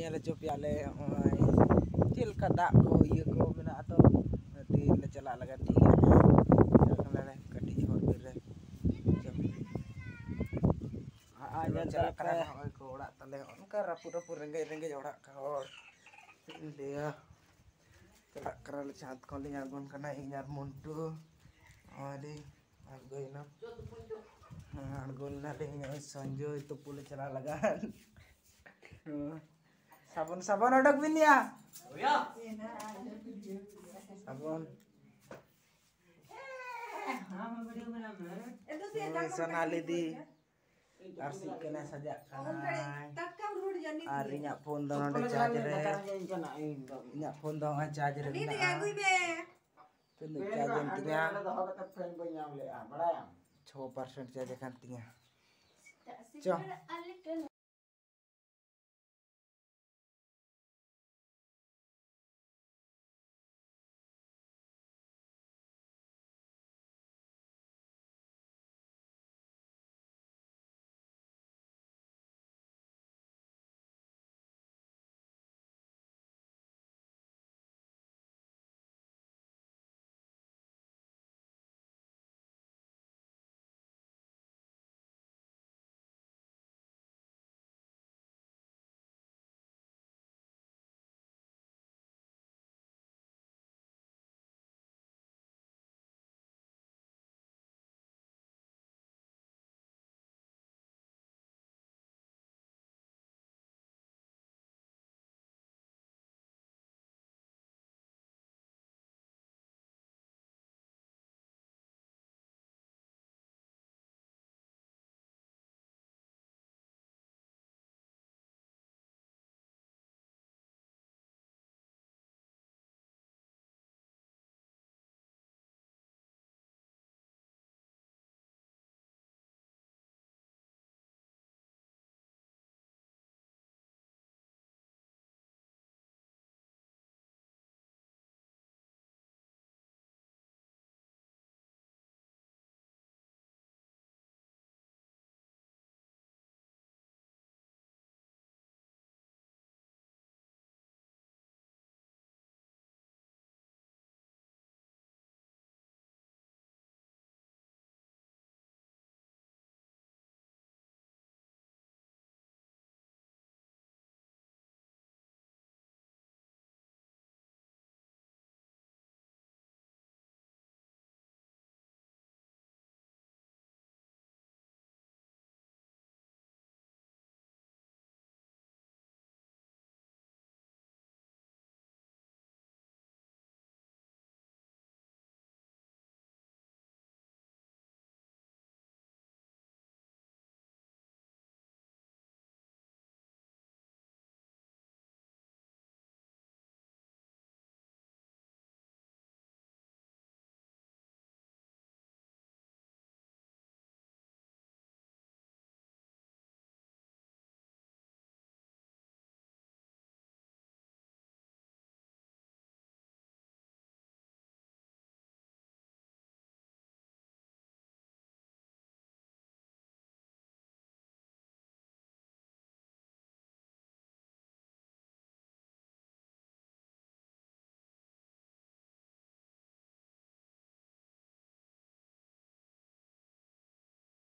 ले चुप Yale chill का दाग को ये को बिना तो ती ले चला लगा ठीक है चल कटी और फिर आज चला करा को ओड़ा तले उनका रपु रेंगे रेंगे ओड़ा का और dia चला करा ले चाँद को ले आगुन करना इन्यार मुंटू और आगुना आगुना ले इन्यार संजो itu pula चला लगा sabun sabun ada gini ya oh ya sabun Sonali di arsik kena saja arinya phone dong ada charger nya phone dong ada charger ini tunduk charger tinya 6% charger kan tinya Cok